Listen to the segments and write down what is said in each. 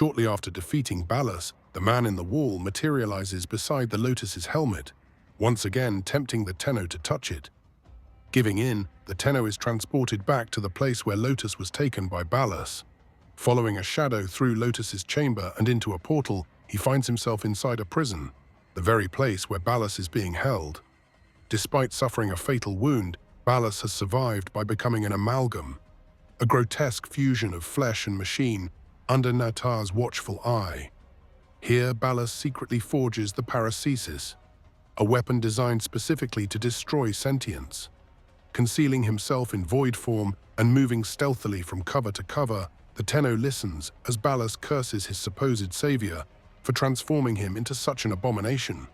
Shortly after defeating Ballas, the man in the wall materializes beside the Lotus's helmet, once again tempting the Tenno to touch it. Giving in, the Tenno is transported back to the place where Lotus was taken by Ballas. Following a shadow through Lotus's chamber and into a portal, he finds himself inside a prison, the very place where Ballas is being held. Despite suffering a fatal wound, Ballas has survived by becoming an amalgam, a grotesque fusion of flesh and machine under Natar's watchful eye. Here, Ballas secretly forges the Paracesis, a weapon designed specifically to destroy sentience. Concealing himself in void form and moving stealthily from cover to cover, the Tenno listens as Ballas curses his supposed savior for transforming him into such an abomination.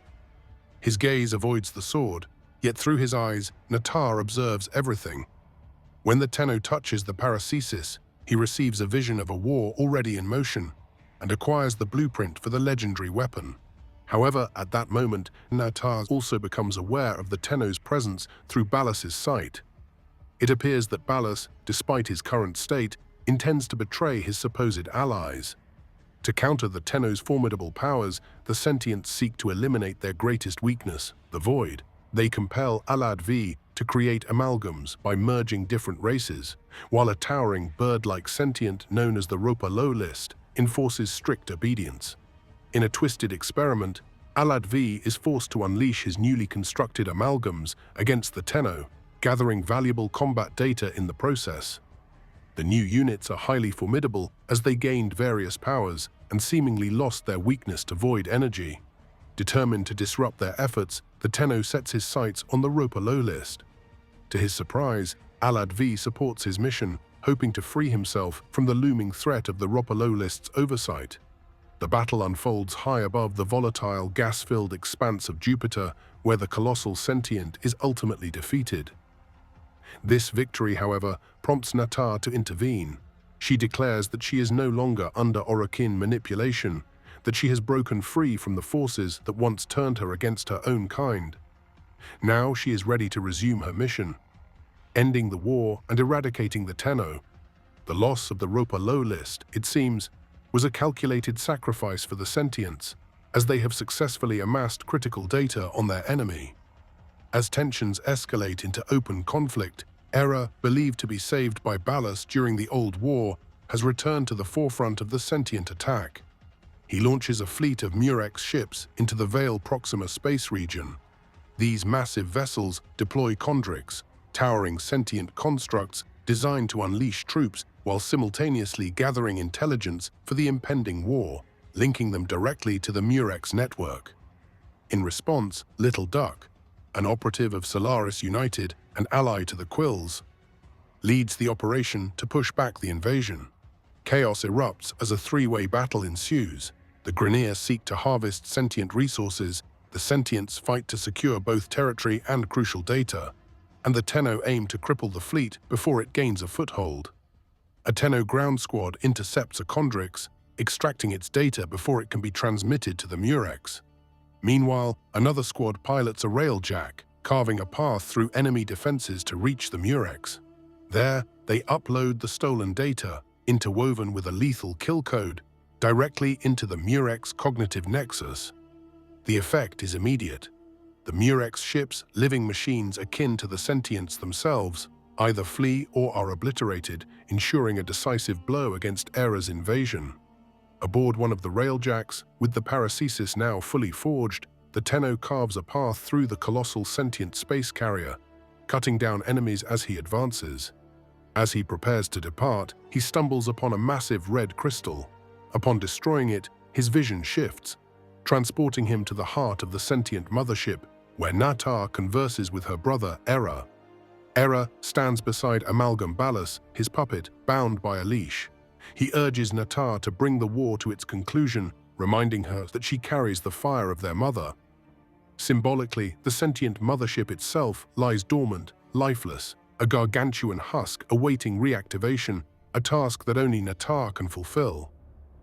His gaze avoids the sword, yet through his eyes, Natar observes everything. When the Tenno touches the Paracesis, he receives a vision of a war already in motion and acquires the blueprint for the legendary weapon. However, at that moment, Natar also becomes aware of the Tenno's presence through Ballas's sight. It appears that Ballas, despite his current state, intends to betray his supposed allies. To counter the Tenno's formidable powers, the sentients seek to eliminate their greatest weakness, the void. They compel Alad-V to create amalgams by merging different races, while a towering bird-like sentient known as the Ropa-Lo list enforces strict obedience. In a twisted experiment, Alad-V is forced to unleash his newly constructed amalgams against the Tenno, gathering valuable combat data in the process. The new units are highly formidable as they gained various powers and seemingly lost their weakness to void energy. Determined to disrupt their efforts, the Tenno sets his sights on the Ropa-Lo list. To his surprise, Alad-V supports his mission, hoping to free himself from the looming threat of the Ropa-Lo list's oversight. The battle unfolds high above the volatile, gas-filled expanse of Jupiter, where the colossal sentient is ultimately defeated. This victory, however, prompts Natar to intervene. She declares that she is no longer under Orokin manipulation, that she has broken free from the forces that once turned her against her own kind. Now she is ready to resume her mission, ending the war and eradicating the Tenno. The loss of the Ropa-Lo list, it seems, was a calculated sacrifice for the sentients, as they have successfully amassed critical data on their enemy. As tensions escalate into open conflict, Era, believed to be saved by Ballas during the Old War, has returned to the forefront of the sentient attack. He launches a fleet of Murex ships into the Vale Proxima space region. These massive vessels deploy chondrics, towering sentient constructs designed to unleash troops while simultaneously gathering intelligence for the impending war, linking them directly to the Murex network. In response, Little Duck, an operative of Solaris United and ally to the Quills, leads the operation to push back the invasion. Chaos erupts as a three-way battle ensues. The Grineer seek to harvest sentient resources, the sentients fight to secure both territory and crucial data, and the Tenno aim to cripple the fleet before it gains a foothold. A Tenno ground squad intercepts a chondrix, extracting its data before it can be transmitted to the Murex. Meanwhile, another squad pilots a railjack, carving a path through enemy defenses to reach the Murex. There, they upload the stolen data, interwoven with a lethal kill code, directly into the Murex cognitive nexus. The effect is immediate. The Murex ships, living machines akin to the sentients themselves, either flee or are obliterated, ensuring a decisive blow against Era's invasion. Aboard one of the railjacks, with the Paracesis now fully forged, the Tenno carves a path through the colossal sentient space carrier, cutting down enemies as he advances. As he prepares to depart, he stumbles upon a massive red crystal. Upon destroying it, his vision shifts, transporting him to the heart of the sentient mothership, where Natar converses with her brother, Era. Era stands beside Amalgam Ballas, his puppet, bound by a leash. He urges Natar to bring the war to its conclusion, reminding her that she carries the fire of their mother. Symbolically, the sentient mothership itself lies dormant, lifeless, a gargantuan husk awaiting reactivation, a task that only Natar can fulfill.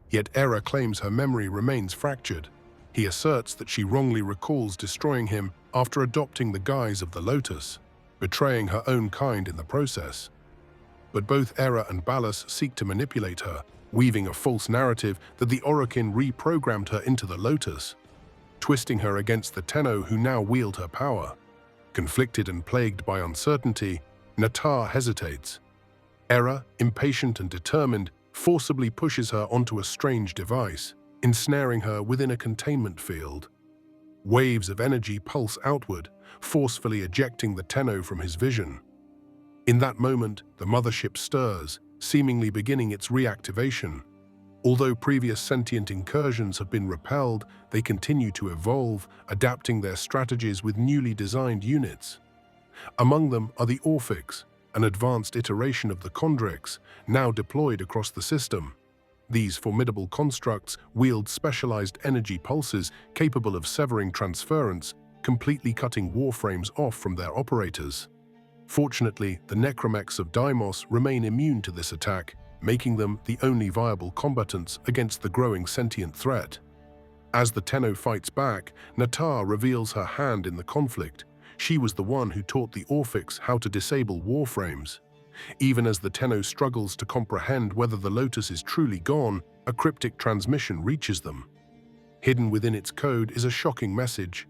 Yet Era claims her memory remains fractured. He asserts that she wrongly recalls destroying him after adopting the guise of the Lotus, betraying her own kind in the process. But both Era and Ballas seek to manipulate her, weaving a false narrative that the Orokin reprogrammed her into the Lotus, twisting her against the Tenno who now wield her power. Conflicted and plagued by uncertainty, Natah hesitates. Era, impatient and determined, forcibly pushes her onto a strange device, ensnaring her within a containment field. Waves of energy pulse outward, forcefully ejecting the Tenno from his vision. In that moment, the mothership stirs, seemingly beginning its reactivation. Although previous sentient incursions have been repelled, they continue to evolve, adapting their strategies with newly designed units. Among them are the Orphics, an advanced iteration of the Chondrix, now deployed across the system. These formidable constructs wield specialized energy pulses capable of severing transference, completely cutting Warframes off from their operators. Fortunately, the necromechs of Deimos remain immune to this attack, making them the only viable combatants against the growing sentient threat. As the Tenno fights back, Natah reveals her hand in the conflict. She was the one who taught the Orphics how to disable Warframes. Even as the Tenno struggles to comprehend whether the Lotus is truly gone, a cryptic transmission reaches them. Hidden within its code is a shocking message.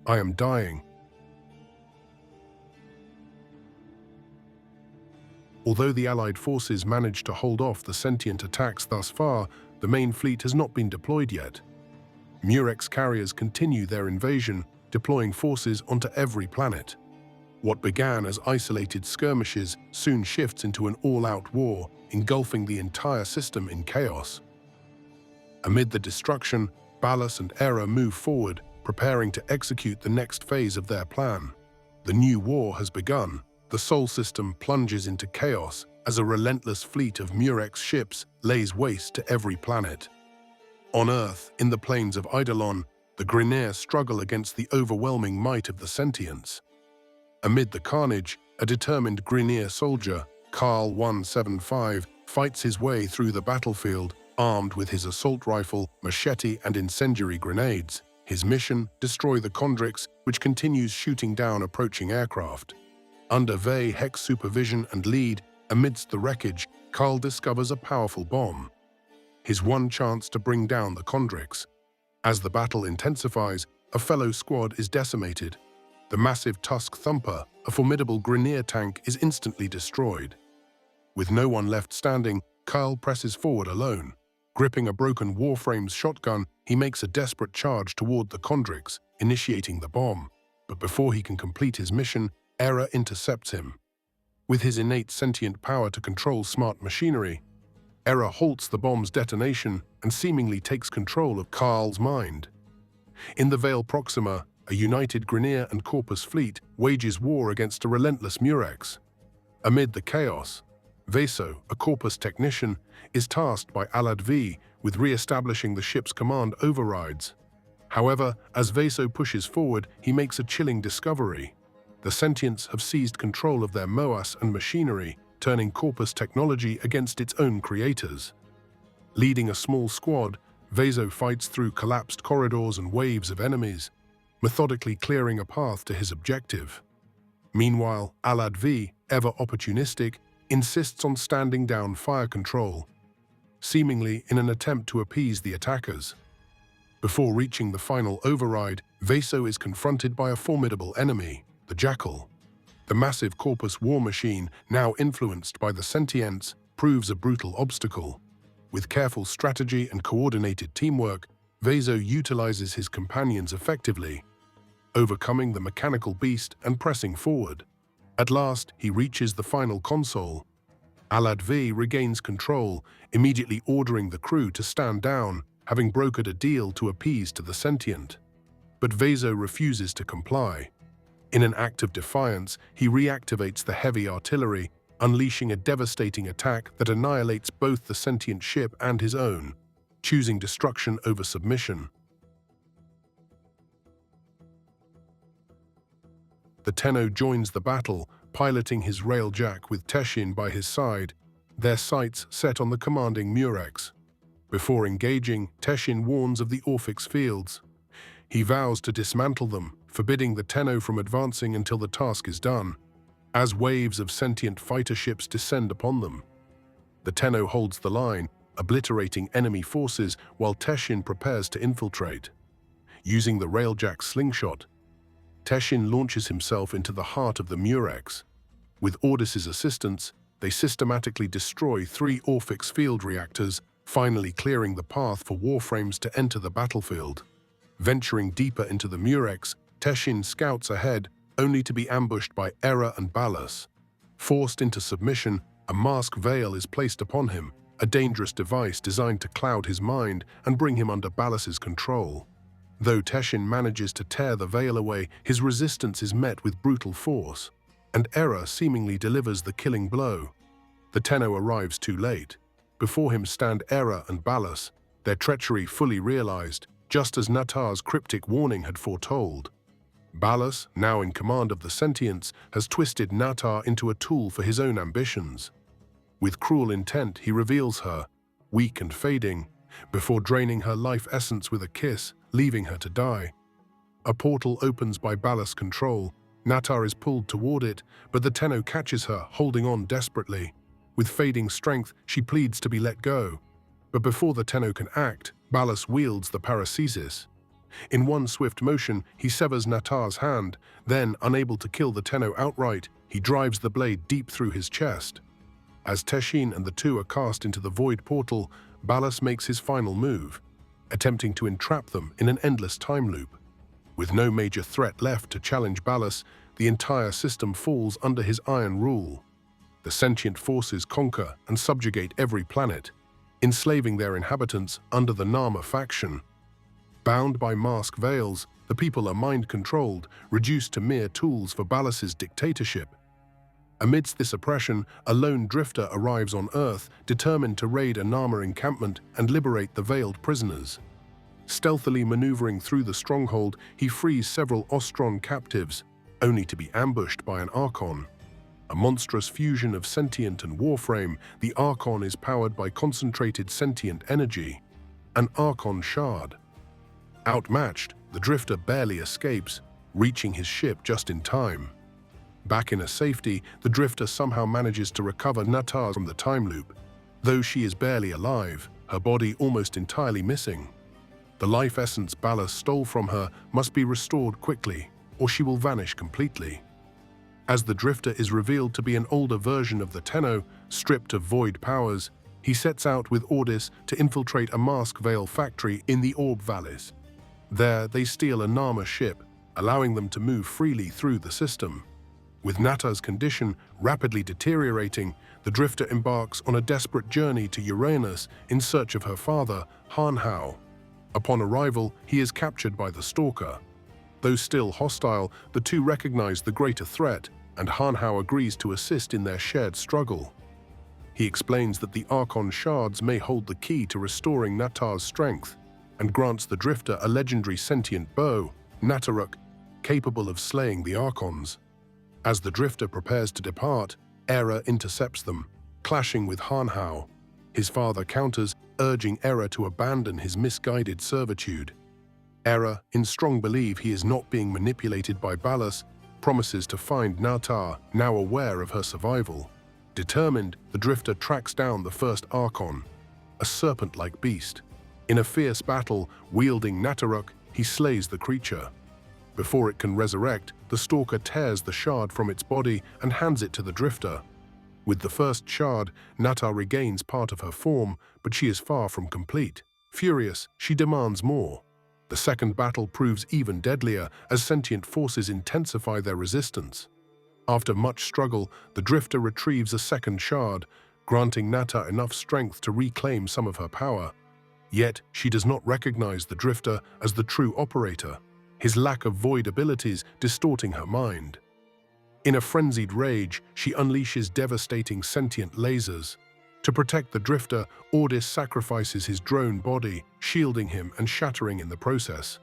"I am dying." Although the Allied forces managed to hold off the sentient attacks thus far, the main fleet has not been deployed yet. Murex carriers continue their invasion, deploying forces onto every planet. What began as isolated skirmishes soon shifts into an all-out war, engulfing the entire system in chaos. Amid the destruction, Ballas and Era move forward, preparing to execute the next phase of their plan. The new war has begun. The Sol system plunges into chaos as a relentless fleet of Murex ships lays waste to every planet. On Earth, in the plains of Eidolon, the Grineer struggle against the overwhelming might of the sentients. Amid the carnage, a determined Grineer soldier, Carl 175, fights his way through the battlefield, armed with his assault rifle, machete, and incendiary grenades. His mission: destroy the Chondrix, which continues shooting down approaching aircraft. Under Vey Heck's supervision and lead, amidst the wreckage, Carl discovers a powerful bomb. His one chance to bring down the Chondrix. As the battle intensifies, a fellow squad is decimated. The massive Tusk Thumper, a formidable Grineer tank, is instantly destroyed. With no one left standing, Carl presses forward alone. Gripping a broken Warframe's shotgun, he makes a desperate charge toward the Chondrix, initiating the bomb. But before he can complete his mission, Era intercepts him. With his innate sentient power to control smart machinery, Era halts the bomb's detonation and seemingly takes control of Carl's mind. In the Vale Proxima, a united Grineer and Corpus fleet wages war against a relentless Murex. Amid the chaos, Veso, a Corpus technician, is tasked by Alad V with re-establishing the ship's command overrides. However, as Veso pushes forward, he makes a chilling discovery. The sentients have seized control of their MOAS and machinery, turning Corpus technology against its own creators. Leading a small squad, Veso fights through collapsed corridors and waves of enemies, methodically clearing a path to his objective. Meanwhile, Alad V, ever opportunistic, insists on standing down fire control, seemingly in an attempt to appease the attackers. Before reaching the final override, Veso is confronted by a formidable enemy, the Jackal. The massive Corpus war machine, now influenced by the sentients, proves a brutal obstacle. With careful strategy and coordinated teamwork, Veso utilizes his companions effectively, overcoming the mechanical beast and pressing forward. At last, he reaches the final console. Alad V regains control, immediately ordering the crew to stand down, having brokered a deal to appease to the sentient. But Veso refuses to comply. In an act of defiance, he reactivates the heavy artillery, unleashing a devastating attack that annihilates both the sentient ship and his own, choosing destruction over submission. The Tenno joins the battle, piloting his railjack with Teshin by his side, their sights set on the commanding Murex. Before engaging, Teshin warns of the Orphic's fields. He vows to dismantle them, forbidding the Tenno from advancing until the task is done. As waves of sentient fighter ships descend upon them, the Tenno holds the line, obliterating enemy forces while Teshin prepares to infiltrate. Using the railjack slingshot, Teshin launches himself into the heart of the Murex. With Ordis's assistance, they systematically destroy 3 Orphix field reactors, finally clearing the path for Warframes to enter the battlefield. Venturing deeper into the Murex, Teshin scouts ahead, only to be ambushed by Era and Ballas. Forced into submission, a mask veil is placed upon him, a dangerous device designed to cloud his mind and bring him under Ballas's control. Though Teshin manages to tear the veil away, his resistance is met with brutal force, and Era seemingly delivers the killing blow. The Tenno arrives too late. Before him stand Era and Ballas, their treachery fully realized, just as Nattar's cryptic warning had foretold. Ballas, now in command of the Sentients, has twisted Nattar into a tool for his own ambitions. With cruel intent, he reveals her, weak and fading, before draining her life essence with a kiss, leaving her to die. A portal opens by Ballas' control. Nattar is pulled toward it, but the Tenno catches her, holding on desperately. With fading strength, she pleads to be let go. But before the Tenno can act, Ballas wields the paracesis. In one swift motion, he severs Nattar's hand, then, unable to kill the Tenno outright, he drives the blade deep through his chest. As Teshin and the two are cast into the void portal, Ballas makes his final move, attempting to entrap them in an endless time loop. With no major threat left to challenge Ballas, the entire system falls under his iron rule. The sentient forces conquer and subjugate every planet, enslaving their inhabitants under the Nama faction. Bound by mask veils, the people are mind-controlled, reduced to mere tools for Ballas's dictatorship. Amidst this oppression, a lone drifter arrives on Earth, determined to raid a Nama encampment and liberate the veiled prisoners. Stealthily maneuvering through the stronghold, he frees several Ostron captives, only to be ambushed by an Archon. A monstrous fusion of sentient and Warframe, the Archon is powered by concentrated sentient energy, an Archon shard. Outmatched, the drifter barely escapes, reaching his ship just in time. Back in a safety, the drifter somehow manages to recover Nattar from the time loop. Though she is barely alive, her body almost entirely missing. The life essence Ballas stole from her must be restored quickly, or she will vanish completely. As the drifter is revealed to be an older version of the Tenno, stripped of void powers, he sets out with Ordis to infiltrate a mask veil factory in the Orb Valleys. There, they steal a Nama ship, allowing them to move freely through the system. With Nattar's condition rapidly deteriorating, the drifter embarks on a desperate journey to Uranus in search of her father, Hanhao. Upon arrival, he is captured by the Stalker. Though still hostile, the two recognize the greater threat, and Hanhao agrees to assist in their shared struggle. He explains that the Archon shards may hold the key to restoring Nattar's strength, and grants the drifter a legendary sentient bow, Nattaruk, capable of slaying the Archons. As the drifter prepares to depart, Era intercepts them, clashing with Hanhao. His father counters, urging Era to abandon his misguided servitude. Era, in strong belief he is not being manipulated by Ballas, promises to find Nattar, now aware of her survival. Determined, the drifter tracks down the first Archon, a serpent-like beast. In a fierce battle, wielding Nattaruk, he slays the creature. Before it can resurrect, the Stalker tears the shard from its body and hands it to the drifter. With the first shard, Nattar regains part of her form, but she is far from complete. Furious, she demands more. The second battle proves even deadlier as sentient forces intensify their resistance. After much struggle, the drifter retrieves a second shard, granting Nattar enough strength to reclaim some of her power. Yet, she does not recognize the drifter as the true operator, his lack of void abilities distorting her mind. In a frenzied rage, she unleashes devastating sentient lasers. To protect the drifter, Ordis sacrifices his drone body, shielding him and shattering in the process.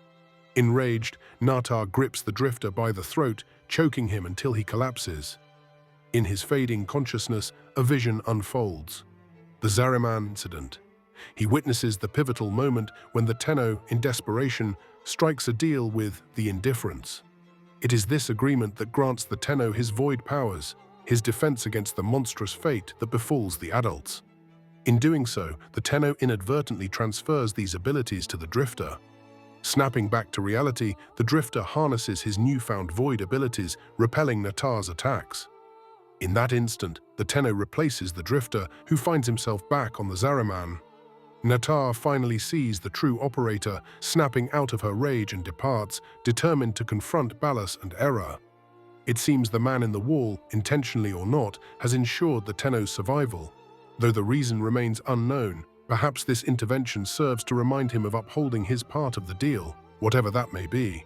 Enraged, Nattar grips the drifter by the throat, choking him until he collapses. In his fading consciousness, a vision unfolds. The Zariman incident. He witnesses the pivotal moment when the Tenno, in desperation, strikes a deal with the Indifference. It is this agreement that grants the Tenno his void powers, his defense against the monstrous fate that befalls the adults. In doing so, the Tenno inadvertently transfers these abilities to the Drifter. Snapping back to reality, the Drifter harnesses his newfound void abilities, repelling Natah's attacks. In that instant, the Tenno replaces the Drifter, who finds himself back on the Zariman. Natah finally sees the true operator, snapping out of her rage and departs, determined to confront Ballas and Error. It seems the man in the wall, intentionally or not, has ensured the Tenno's survival. Though the reason remains unknown, perhaps this intervention serves to remind him of upholding his part of the deal, whatever that may be.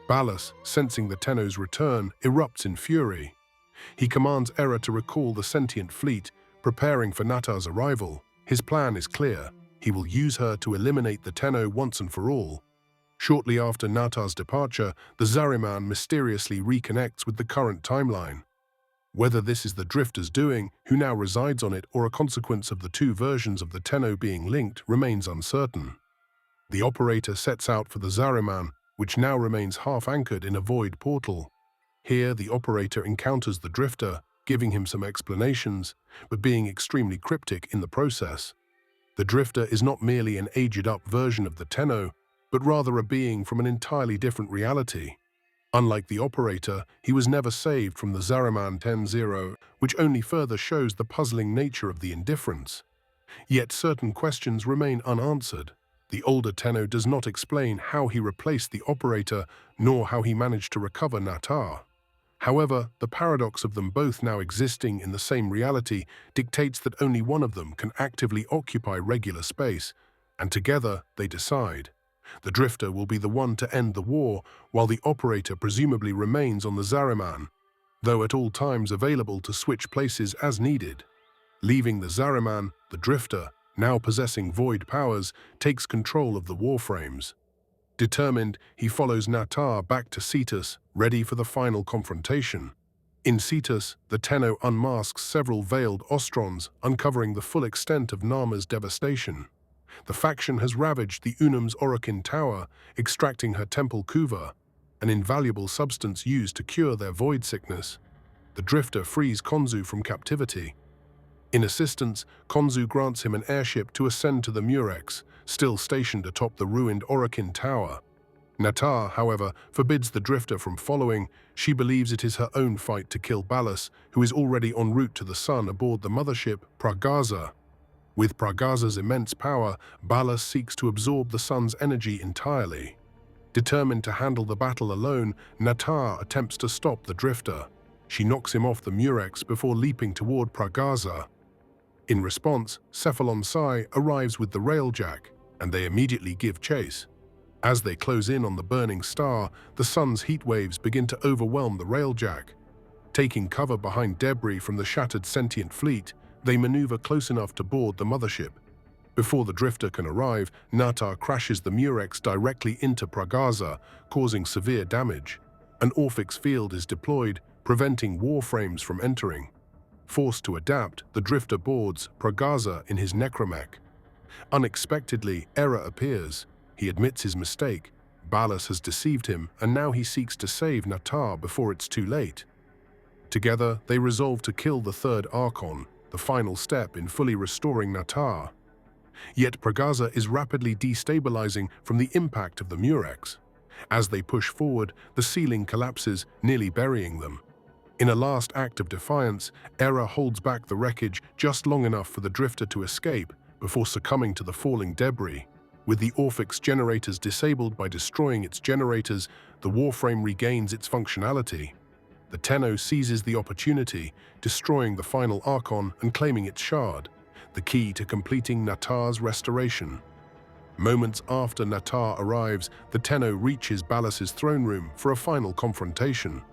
Ballas, sensing the Tenno's return, erupts in fury. He commands Error to recall the sentient fleet, preparing for Natah's arrival. His plan is clear. He will use her to eliminate the Tenno once and for all. Shortly after Natah's departure, the Zariman mysteriously reconnects with the current timeline. Whether this is the Drifter's doing, who now resides on it, or a consequence of the two versions of the Tenno being linked, remains uncertain. The operator sets out for the Zariman, which now remains half-anchored in a void portal. Here, the operator encounters the Drifter, giving him some explanations, but being extremely cryptic in the process. The Drifter is not merely an aged-up version of the Tenno, but rather a being from an entirely different reality. Unlike the operator, he was never saved from the Zariman 10-0, which only further shows the puzzling nature of the indifference. Yet certain questions remain unanswered. The older Tenno does not explain how he replaced the operator, nor how he managed to recover Natah. However, the paradox of them both now existing in the same reality dictates that only one of them can actively occupy regular space, and together they decide. The Drifter will be the one to end the war, while the operator presumably remains on the Zariman, though at all times available to switch places as needed. Leaving the Zariman, the Drifter, now possessing void powers, takes control of the Warframes. Determined, he follows Natah back to Cetus, ready for the final confrontation. In Cetus, the Tenno unmasks several veiled Ostrons, uncovering the full extent of Nama's devastation. The faction has ravaged the Unum's Orokin Tower, extracting her temple kuva, an invaluable substance used to cure their void sickness. The Drifter frees Konzu from captivity. In assistance, Konzu grants him an airship to ascend to the Murex, still stationed atop the ruined Orokin Tower. Natah, however, forbids the Drifter from following. She believes it is her own fight to kill Ballas, who is already en route to the sun aboard the mothership Pragaza. With Pragaza's immense power, Ballas seeks to absorb the sun's energy entirely. Determined to handle the battle alone, Natah attempts to stop the Drifter. She knocks him off the Murex before leaping toward Pragaza. In response, Cephalon Psi arrives with the railjack, and they immediately give chase. As they close in on the burning star, the sun's heat waves begin to overwhelm the railjack. Taking cover behind debris from the shattered sentient fleet, they maneuver close enough to board the mothership. Before the Drifter can arrive, Natah crashes the Murex directly into Pragaza, causing severe damage. An Orphix field is deployed, preventing Warframes from entering. Forced to adapt, the Drifter boards Pragaza in his necromech. Unexpectedly, Error appears. He admits his mistake. Ballas has deceived him, and now he seeks to save Natah before it's too late. Together, they resolve to kill the third Archon, the final step in fully restoring Natah. Yet Pragaza is rapidly destabilizing from the impact of the Murex. As they push forward, the ceiling collapses, nearly burying them. In a last act of defiance, Error holds back the wreckage just long enough for the Drifter to escape before succumbing to the falling debris. With the Orphix generators disabled by destroying its generators, the Warframe regains its functionality. The Tenno seizes the opportunity, destroying the final Archon and claiming its shard, the key to completing Natah's restoration. Moments after Natah arrives, the Tenno reaches Ballas's throne room for a final confrontation.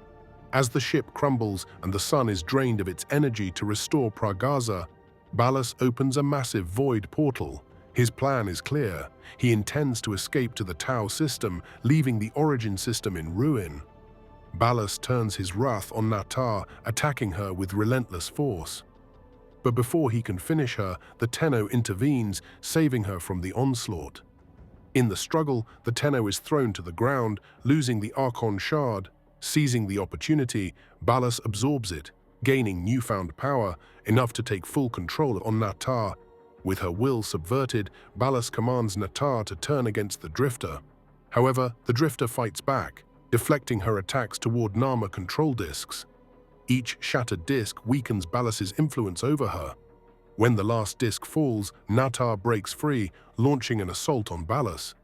As the ship crumbles and the sun is drained of its energy to restore Pragaza, Ballas opens a massive void portal. His plan is clear. He intends to escape to the Tau system, leaving the Origin system in ruin. Ballas turns his wrath on Natah, attacking her with relentless force. But before he can finish her, the Tenno intervenes, saving her from the onslaught. In the struggle, the Tenno is thrown to the ground, losing the Archon shard. Seizing the opportunity, Ballas absorbs it, gaining newfound power, enough to take full control on Natah. With her will subverted, Ballas commands Natar to turn against the Drifter. However, the Drifter fights back, deflecting her attacks toward Nama control discs. Each shattered disc weakens Ballas's influence over her. When the last disc falls, Natar breaks free, launching an assault on Ballas.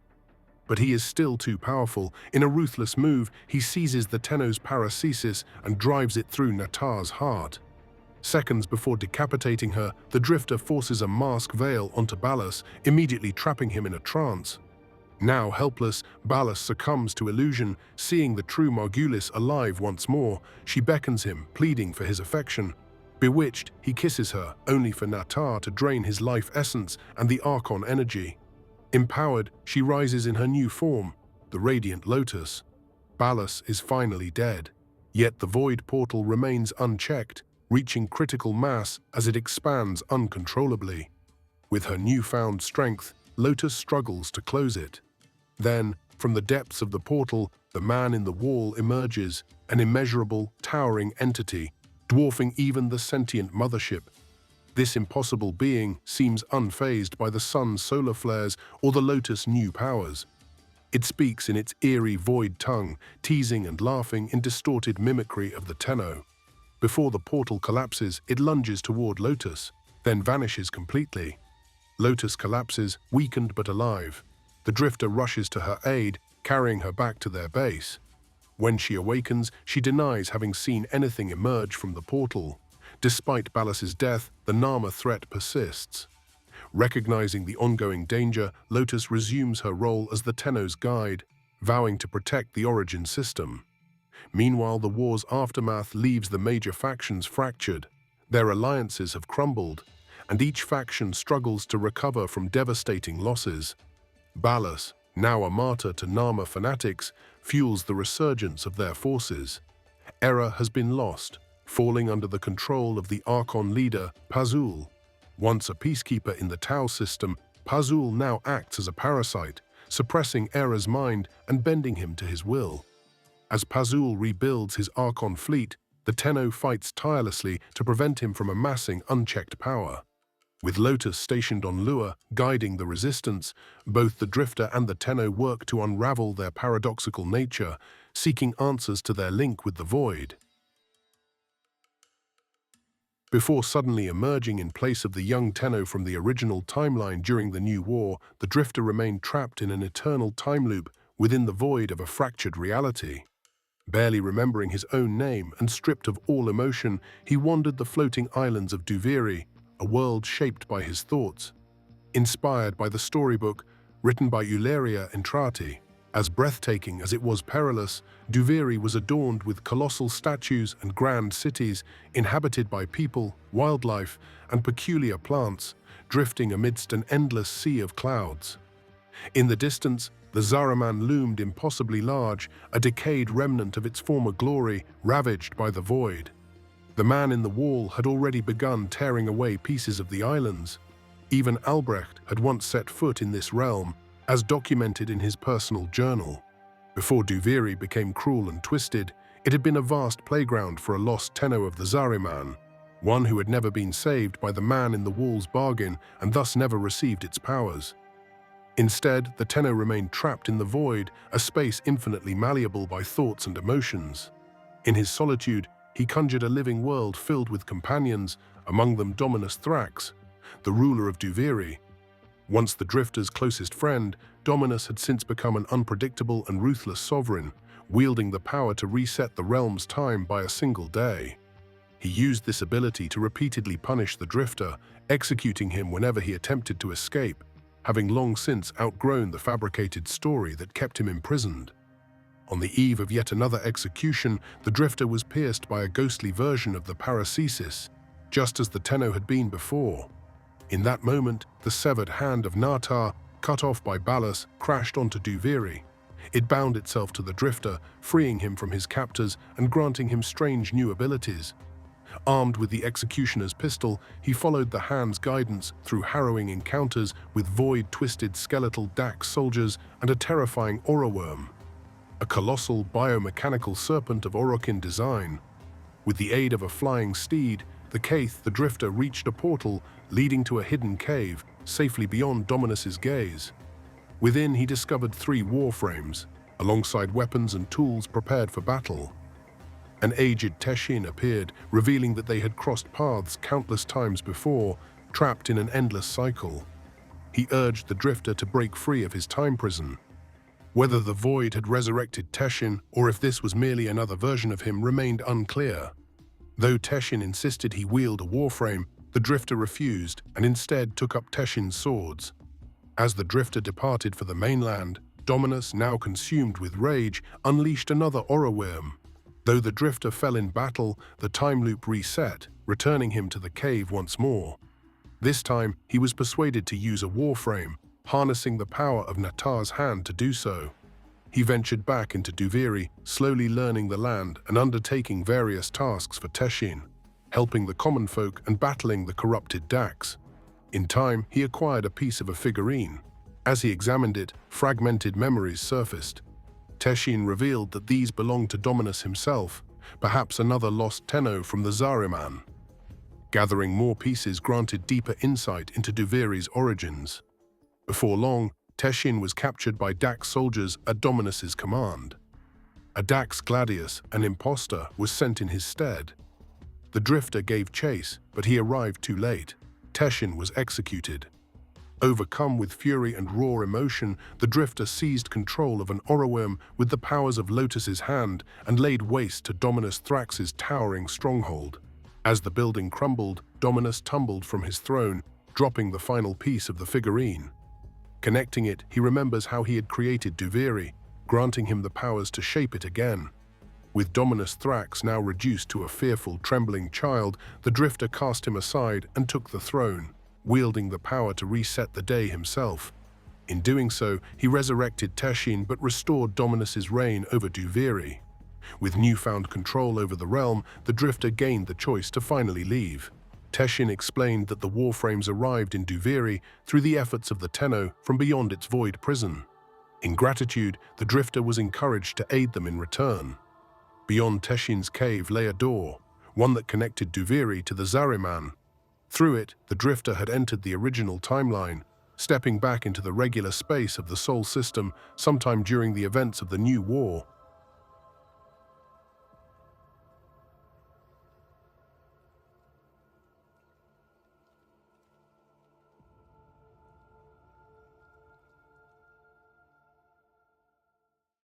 But he is still too powerful. In a ruthless move, he seizes the Tenno's paracesis and drives it through Natar's heart. Seconds before decapitating her, the Drifter forces a mask veil onto Ballas, immediately trapping him in a trance. Now helpless, Ballas succumbs to illusion. Seeing the true Margulis alive once more, she beckons him, pleading for his affection. Bewitched, he kisses her, only for Natar to drain his life essence and the Archon energy. Empowered, she rises in her new form, the Radiant Lotus. Ballas is finally dead, yet the Void Portal remains unchecked, reaching critical mass as it expands uncontrollably. With her newfound strength, Lotus struggles to close it. Then, from the depths of the portal, the man in the wall emerges, an immeasurable, towering entity, dwarfing even the sentient mothership. This impossible being seems unfazed by the sun's solar flares or the Lotus' new powers. It speaks in its eerie void tongue, teasing and laughing in distorted mimicry of the Tenno. Before the portal collapses, it lunges toward Lotus, then vanishes completely. Lotus collapses, weakened but alive. The Drifter rushes to her aid, carrying her back to their base. When she awakens, she denies having seen anything emerge from the portal. Despite Ballas's death, the Nama threat persists. Recognizing the ongoing danger, Lotus resumes her role as the Tenno's guide, vowing to protect the Origin system. Meanwhile, the war's aftermath leaves the major factions fractured. Their alliances have crumbled, and each faction struggles to recover from devastating losses. Ballas, now a martyr to Nama fanatics, fuels the resurgence of their forces. Error has been lost, falling under the control of the Archon leader, Pazul. Once a peacekeeper in the Tau system, Pazul now acts as a parasite, suppressing Error's mind and bending him to his will. As Pazul rebuilds his Archon fleet, the Tenno fights tirelessly to prevent him from amassing unchecked power. With Lotus stationed on Lua, guiding the resistance, both the Drifter and the Tenno work to unravel their paradoxical nature, seeking answers to their link with the Void. Before suddenly emerging in place of the young Tenno from the original timeline during the New War, the Drifter remained trapped in an eternal time loop within the void of a fractured reality. Barely remembering his own name and stripped of all emotion, he wandered the floating islands of Duviri, a world shaped by his thoughts. Inspired by the storybook written by Eularia Entrati, as breathtaking as it was perilous, Duviri was adorned with colossal statues and grand cities inhabited by people, wildlife, and peculiar plants, drifting amidst an endless sea of clouds. In the distance, the Zariman loomed impossibly large, a decayed remnant of its former glory, ravaged by the void. The man in the wall had already begun tearing away pieces of the islands. Even Albrecht had once set foot in this realm, as documented in his personal journal. Before Duviri became cruel and twisted, it had been a vast playground for a lost Tenno of the Zariman, one who had never been saved by the man in the wall's bargain and thus never received its powers. Instead, the Tenno remained trapped in the void, a space infinitely malleable by thoughts and emotions. In his solitude, he conjured a living world filled with companions, among them Dominus Thrax, the ruler of Duviri. Once the Drifter's closest friend, Dominus had since become an unpredictable and ruthless sovereign, wielding the power to reset the realm's time by a single day. He used this ability to repeatedly punish the Drifter, executing him whenever he attempted to escape, having long since outgrown the fabricated story that kept him imprisoned. On the eve of yet another execution, the Drifter was pierced by a ghostly version of the paracesis, just as the Tenno had been before. In that moment, the severed hand of Natar, cut off by Ballas, crashed onto Duviri. It bound itself to the Drifter, freeing him from his captors and granting him strange new abilities. Armed with the executioner's pistol, he followed the hand's guidance through harrowing encounters with void-twisted skeletal Dax soldiers and a terrifying aura worm, a colossal biomechanical serpent of Orokin design. With the aid of a flying steed, the Drifter reached a portal leading to a hidden cave, safely beyond Dominus's gaze. Within, he discovered 3 Warframes, alongside weapons and tools prepared for battle. An aged Teshin appeared, revealing that they had crossed paths countless times before, trapped in an endless cycle. He urged the Drifter to break free of his time prison. Whether the Void had resurrected Teshin or if this was merely another version of him remained unclear. Though Teshin insisted he wield a Warframe, the Drifter refused and instead took up Teshin's swords. As the Drifter departed for the mainland, Dominus, now consumed with rage, unleashed another Aura Worm. Though the Drifter fell in battle, the time loop reset, returning him to the cave once more. This time, he was persuaded to use a Warframe, harnessing the power of Natar's hand to do so. He ventured back into Duviri, slowly learning the land and undertaking various tasks for Teshin, helping the common folk and battling the corrupted Dax. In time, he acquired a piece of a figurine. As he examined it, fragmented memories surfaced. Teshin revealed that these belonged to Dominus himself, perhaps another lost Tenno from the Zariman. Gathering more pieces granted deeper insight into Duviri's origins. Before long, Teshin was captured by Dax soldiers at Dominus's command. A Dax gladius, an impostor, was sent in his stead. The Drifter gave chase, but he arrived too late. Teshin was executed. Overcome with fury and raw emotion, the Drifter seized control of an Aura Worm with the powers of Lotus's hand and laid waste to Dominus Thrax's towering stronghold. As the building crumbled, Dominus tumbled from his throne, dropping the final piece of the figurine. Connecting it, he remembers how he had created Duviri, granting him the powers to shape it again. With Dominus Thrax now reduced to a fearful, trembling child, the Drifter cast him aside and took the throne, wielding the power to reset the day himself. In doing so, he resurrected Teshin but restored Dominus's reign over Duviri. With newfound control over the realm, the Drifter gained the choice to finally leave. Teshin explained that the Warframes arrived in Duviri through the efforts of the Tenno from beyond its void prison. In gratitude, the Drifter was encouraged to aid them in return. Beyond Teshin's cave lay a door, one that connected Duviri to the Zariman. Through it, the Drifter had entered the original timeline, stepping back into the regular space of the Sol system sometime during the events of the New War.